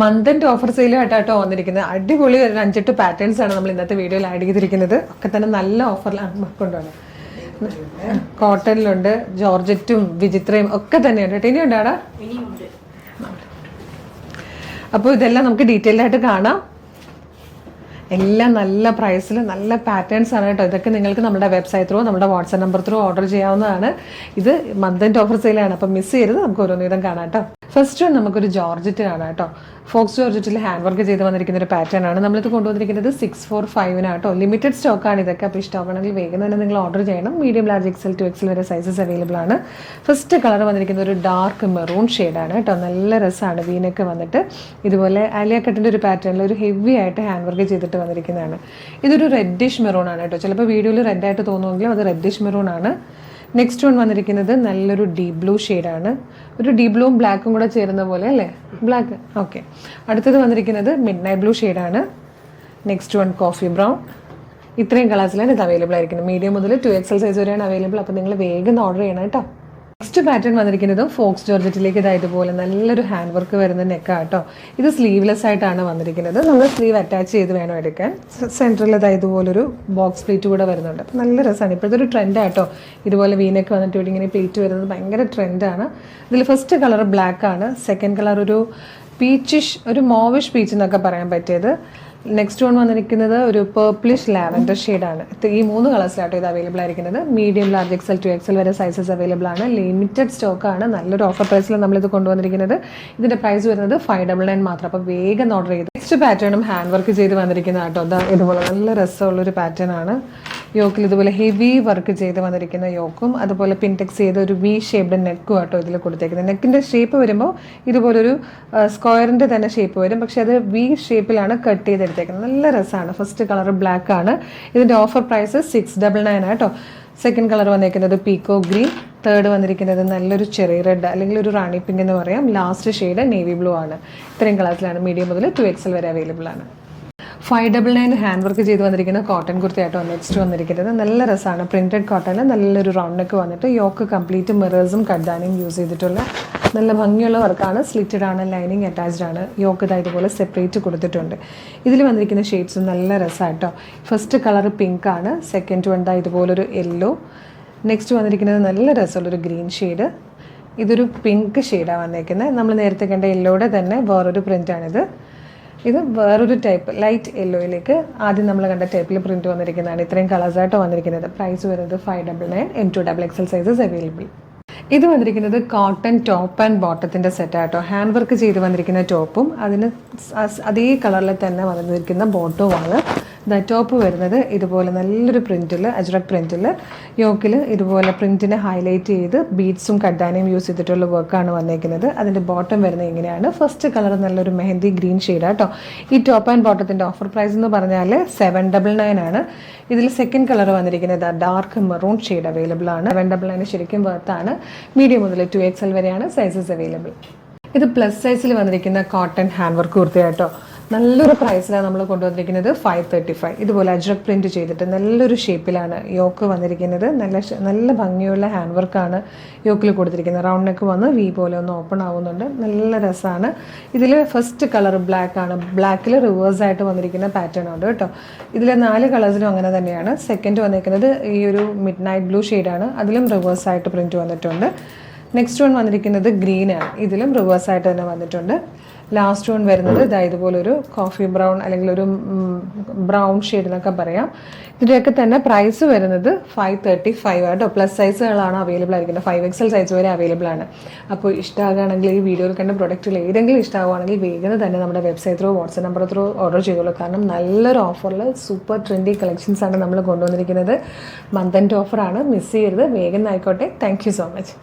Month and offer സെയിലായിട്ടോ വന്നിരിക്കുന്നത്. അടിപൊളി ഒരു 5-8 പാറ്റേൺസ് ആണ് നമ്മൾ ഇന്നത്തെ വീഡിയോയിൽ ആഡ് ചെയ്തിരിക്കുന്നത്. ഒക്കെ തന്നെ നല്ല ഓഫറിലാണ് കൊണ്ടുപോകണം. കോട്ടണിലുണ്ട്, ജോർജറ്റും വിചിത്രയും ഒക്കെ തന്നെയുണ്ട്. ഇനിയുണ്ട് ആടാ. അപ്പോൾ ഇതെല്ലാം നമുക്ക് ഡീറ്റെയിൽഡ് ആയിട്ട് കാണാം. എല്ലാം നല്ല പ്രൈസിൽ നല്ല പാറ്റേൺസ് ആണ് കേട്ടോ. ഇതൊക്കെ നിങ്ങൾക്ക് നമ്മുടെ വെബ്സൈറ്റ് ത്രൂ, നമ്മുടെ വാട്സാപ്പ് നമ്പർ ത്രൂ ഓർഡർ ചെയ്യാവുന്നതാണ്. ഇത് മന്ത് ആൻഡ് ഓഫർ സെയിലാണ്, അപ്പം മിസ് ചെയ്യരുത്. നമുക്ക് ഓരോന്ന് വീതം കാണാം കേട്ടോ. ഫസ്റ്റ് നമുക്കൊരു ജോർജറ്റ് കാണാം കേട്ടോ. ഫോക്സ് ജോർജറ്റിൽ ഹാൻഡ് വർക്ക് ചെയ്ത് വന്നിരിക്കുന്ന ഒരു പാറ്റേൺ ആണ്. നമ്മളിത് കൊണ്ടുവന്നിരിക്കുന്നത് 645 ലിമിറ്റഡ് സ്റ്റോക്കാണ് ഇതൊക്കെ. അപ്പോൾ ഇഷ്ടമാണെങ്കിൽ വേഗം തന്നെ നിങ്ങൾ ഓർഡർ ചെയ്യണം. Medium, large, XL to XL വരെ സൈസസ് അവൈലബിൾ ആണ്. ഫസ്റ്റ് കളർ വന്നിരിക്കുന്നത് ഒരു ഡാർക്ക് മെറൂൺ ഷെയ്ഡാണ് കേട്ടോ. നല്ല രസമാണ്. വീനൊക്കെ വന്നിട്ട് ഇതുപോലെ ആലിയ കട്ടിൻ്റെ ഒരു പാറ്റേണിൽ ഒരു ഹെവി ആയിട്ട് ഹാൻഡ് വർക്ക് ചെയ്തിട്ട് വന്നിരിക്കുന്നതാണ്. ഇതൊരു റെഡിഷ് മെറൂൺ ആണ് കേട്ടോ. ചിലപ്പോൾ വീഡിയോയിൽ റെഡായിട്ട് തോന്നുമെങ്കിലും അത് റെഡിഷ് മെറൂൺ ആണ്. നെക്സ്റ്റ് വൺ വന്നിരിക്കുന്നത് നല്ലൊരു ഡീപ് ബ്ലൂ ഷെയ്ഡാണ്. ഒരു ഡീപ് ബ്ലൂവും ബ്ലാക്കും കൂടെ ചേരുന്ന പോലെ അല്ലേ, ബ്ലാക്ക്. ഓക്കെ, അടുത്തത് വന്നിരിക്കുന്നത് മിഡ് നൈറ്റ് ബ്ലൂ ഷെയ്ഡാണ്. Next one coffee brown. ഇത്രയും കളേഴ്സിലാണ് ഇത് അവൈലബിൾ ആയിരിക്കുന്നത്. മീഡിയം മുതൽ 2XL സൈസ് വരെയാണ് അവൈലബിൾ. അപ്പോൾ നിങ്ങൾ വേഗം ഓർഡർ ചെയ്യണം കേട്ടോ. നെക്സ്റ്റ് പാറ്റേൺ വന്നിരിക്കുന്നത് ഫോക്സ് ജോർജറ്റിലേക്ക് ഇതായതുപോലെ നല്ലൊരു ഹാൻഡ് വർക്ക് വരുന്ന നെക്കാണ് കേട്ടോ. ഇത് സ്ലീവ്ലെസ് ആയിട്ടാണ് വന്നിരിക്കുന്നത്. നമ്മൾ സ്ലീവ് അറ്റാച്ച് ചെയ്ത് വേണം എടുക്കാൻ. സെൻറ്ററിൽ ഇതായതുപോലൊരു ബോക്സ് പ്ലേറ്റ് കൂടെ വരുന്നുണ്ട്. അപ്പോൾ നല്ല രസമാണ്. ഇപ്പോഴത്തെ ഒരു ട്രെൻഡാട്ടോ ഇതുപോലെ വീനൊക്കെ വന്നിട്ട് ഇവിടെ ഇങ്ങനെ പ്ലേറ്റ് വരുന്നത് ഭയങ്കര ട്രെൻഡാണ്. ഇതിൽ ഫസ്റ്റ് കളർ ബ്ലാക്ക് ആണ്. സെക്കൻഡ് കളർ ഒരു പീച്ചിഷ്, ഒരു മോവിഷ് പീച്ച് എന്നൊക്കെ പറയാൻ പറ്റിയത്. നെക്സ്റ്റ് വൺ വന്നിരിക്കുന്നത് ഒരു പേർപ്പിളിഷ് ലാവൻഡർ ഷെയ്ഡാണ്. ഈ 3 കളേഴ്സിലാട്ടോ ഇത് അവൈലബിൾ ആയിരിക്കുന്നത്. Medium, large, XL to XL വരെ സൈസസ് അവൈലബിൾ ആണ്. ലിമിറ്റഡ് സ്റ്റോക്കാണ്. നല്ലൊരു ഓഫർ പ്രൈസിൽ നമ്മളിത് കൊണ്ടുവന്നിരിക്കുന്നത്. ഇതിൻ്റെ പ്രൈസ് വരുന്നത് 599 മാത്രം. അപ്പോൾ വേഗം ഓർഡർ ചെയ്ത്. നെക്സ്റ്റ് പാറ്റേണും ഹാൻഡ് വർക്ക് ചെയ്ത് വന്നിരിക്കുന്ന കേട്ടോ. അതാ ഇതുപോലെ നല്ല രസമുള്ളൊരു പാറ്റേൺ ആണ്. യോക്കിൽ ഇതുപോലെ ഹെവി വർക്ക് ചെയ്ത് വന്നിരിക്കുന്ന യോക്കും അതുപോലെ പിൻടെക്സ് ചെയ്ത ഒരു വി ഷേപ്ഡ് നെക്കും ആട്ടോ ഇതിൽ കൊടുത്തേക്കുന്നത്. നെക്കിൻ്റെ ഷേപ്പ് വരുമ്പോൾ ഇതുപോലൊരു സ്ക്വയറിൻ്റെ തന്നെ ഷേപ്പ് വരും. പക്ഷേ അത് വി ഷേപ്പിലാണ് കട്ട് ചെയ്തെടുത്തേക്കുന്നത്. നല്ല രസമാണ്. ഫസ്റ്റ് കളർ ബ്ലാക്ക് ആണ്. ഇതിൻ്റെ ഓഫർ പ്രൈസ് 699 ആട്ടോ. സെക്കൻഡ് കളർ വന്നിരിക്കുന്നത് പീക്കോ ഗ്രീൻ. തേർഡ് വന്നിരിക്കുന്നത് നല്ലൊരു ചെറിയ റെഡ് അല്ലെങ്കിൽ ഒരു റാണി പിങ്ക് എന്ന് പറയാം. ലാസ്റ്റ് ഷെയ്ഡ് നേവി ബ്ലൂ ആണ്. ഇത്രയും കളേഴ്സിലാണ് മീഡിയം മുതൽ 2XL വരെ അവൈലബിൾ ആണ്. 599 ഹാൻഡ് വർക്ക് ചെയ്ത് വന്നിരിക്കുന്ന കോട്ടൺ കുർത്തിയായിട്ടോ നെക്സ്റ്റ് വന്നിരിക്കുന്നത്. നല്ല രസമാണ്. പ്രിന്റഡ് കോട്ടണിൽ നല്ലൊരു റൗണ്ട് നെക്ക് വന്നിട്ട് യോക്ക് കംപ്ലീറ്റ് മിറേഴ്സും കഡ്ഡാനിയും യൂസ് ചെയ്തിട്ടുള്ള നല്ല ഭംഗിയുള്ള വർക്കാണ്. സ്ലിറ്റഡ് ആണ്, ലൈനിങ് അറ്റാച്ച്ഡ് ആണ്. യോക്ക് ഇതായതുപോലെ സെപ്പറേറ്റ് കൊടുത്തിട്ടുണ്ട്. ഇതിൽ വന്നിരിക്കുന്ന ഷെയ്ഡ്സും നല്ല രസമായിട്ടോ. ഫസ്റ്റ് കളർ പിങ്ക് ആണ്. സെക്കൻഡ് വൺ ഇതുപോലൊരു യെല്ലോ. നെക്സ്റ്റ് വന്നിരിക്കുന്നത് നല്ല രസമുള്ളൊരു ഗ്രീൻ ഷെയ്ഡ്. ഇതൊരു പിങ്ക് ഷെയ്ഡാണ് വന്നിരിക്കുന്നത്. നമ്മൾ നേരത്തെ കണ്ട യെല്ലോയുടെ തന്നെ വേറൊരു പ്രിൻ്റാണിത്. ഇത് വേറൊരു ടൈപ്പ് ലൈറ്റ് യെല്ലോയിലേക്ക് ആദ്യം നമ്മൾ കണ്ട ടൈപ്പിൽ പ്രിന്റ് വന്നിരിക്കുന്നതാണ്. ഇത്രയും കളേഴ്സായിട്ടോ വന്നിരിക്കുന്നത്. പ്രൈസ് വരുന്നത് 599. M2XL sizes available. ഇത് വന്നിരിക്കുന്നത് കോട്ടൺ ടോപ്പ് ആൻഡ് ബോട്ടത്തിൻ്റെ സെറ്റായിട്ടോ. ഹാൻഡ് വർക്ക് ചെയ്ത് വന്നിരിക്കുന്ന ടോപ്പും അതിന് അതേ കളറിൽ തന്നെ വന്നിരിക്കുന്ന ബോട്ടവുമാണ്. ടോപ്പ് വരുന്നത് ഇതുപോലെ നല്ലൊരു പ്രിൻറ്റിൽ, അജ്രക് പ്രിൻറ്റിൽ, യോക്കിൽ ഇതുപോലെ പ്രിൻറ്റിനെ ഹൈലൈറ്റ് ചെയ്ത് ബീഡ്സും കഡ്ഡാനയും യൂസ് ചെയ്തിട്ടുള്ള വർക്കാണ് വന്നിരിക്കുന്നത്. അതിൻ്റെ ബോട്ടം വരുന്നത് ഇങ്ങനെയാണ്. ഫസ്റ്റ് കളർ നല്ലൊരു മെഹന്തി ഗ്രീൻ ഷെയ്ഡാട്ടോ. ഈ ടോപ്പ് ആൻഡ് ബോട്ടത്തിൻ്റെ ഓഫർ പ്രൈസ് എന്ന് പറഞ്ഞാൽ 799 ആണ്. ഇതിൽ സെക്കൻഡ് കളർ വന്നിരിക്കുന്നത് ഡാർക്ക് മെറൂൺ ഷെയ്ഡ് അവൈലബിൾ ആണ്. 799 ശരിക്കും വർത്താണ്. മീഡിയം മുതൽ 2XL വരെയാണ് സൈസസ് അവൈലബിൾ. ഇത് പ്ലസ് സൈസിൽ വന്നിരിക്കുന്ന കോട്ടൺ ഹാൻഡ് വർക്ക് കുർത്തിയായിട്ടോ. നല്ലൊരു പ്രൈസിലാണ് നമ്മൾ കൊണ്ടുവന്നിരിക്കുന്നത്. 535. ഇതുപോലെ അജ്രക് പ്രിൻറ്റ് ചെയ്തിട്ട് നല്ലൊരു ഷേപ്പിലാണ് യോക്ക് വന്നിരിക്കുന്നത്. നല്ല ഭംഗിയുള്ള ഹാൻഡ് വർക്കാണ് യോക്കിൽ കൊടുത്തിരിക്കുന്നത്. റൗണ്ട് നെക്ക് വന്ന് വി പോലെ ഒന്ന് ഓപ്പൺ ആവുന്നുണ്ട്. നല്ല രസമാണ്. ഇതിൽ ഫസ്റ്റ് കളർ ബ്ലാക്ക് ആണ്. ബ്ലാക്കിൽ റിവേഴ്സായിട്ട് വന്നിരിക്കുന്ന പാറ്റേൺ ഉണ്ട് കേട്ടോ. ഇതിൽ 4 കളേഴ്സിലും അങ്ങനെ തന്നെയാണ്. സെക്കൻഡ് വന്നിരിക്കുന്നത് ഈ ഒരു മിഡ് നൈറ്റ് ബ്ലൂ ഷെയ്ഡാണ്. അതിലും റിവേഴ്സായിട്ട് പ്രിൻറ്റ് വന്നിട്ടുണ്ട്. നെക്സ്റ്റ് വൺ വന്നിരിക്കുന്നത് ഗ്രീൻ ആണ്. ഇതിലും റിവേഴ്സായിട്ട് തന്നെ വന്നിട്ടുണ്ട്. ലാസ്റ്റ് വൺ വരുന്നത് ഇതുപോലൊരു കോഫി ബ്രൗൺ അല്ലെങ്കിൽ ഒരു ബ്രൗൺ ഷെയ്ഡ് എന്നൊക്കെ പറയാം. ഇതിൻ്റെയൊക്കെ തന്നെ പ്രൈസ് വരുന്നത് 535 ആട്ടോ. പ്ലസ് സൈസുകളാണ് അവൈലബിൾ ആയിരിക്കുന്നത്. 5XL സൈസ് വരെ അവൈലബിൾ ആണ്. അപ്പോൾ ഇഷ്ടമാകുകയാണെങ്കിൽ ഈ വീഡിയോയിൽ കണ്ട പ്രൊഡക്റ്റുകൾ ഏതെങ്കിലും ഇഷ്ടമാവുകയാണെങ്കിൽ വേഗം തന്നെ നമ്മുടെ website through WhatsApp number through order ചെയ്തോളൂ. കാരണം നല്ലൊരു ഓഫറിൽ സൂപ്പർ ട്രെൻഡി കളക്ഷൻസാണ് നമ്മൾ കൊണ്ടുവന്നിരിക്കുന്നത്. മന്ത് എൻഡ് ഓഫറാണ്. മിസ് ചെയ്യരുത്. വേഗം ആയിക്കോട്ടെ. Thank you so much.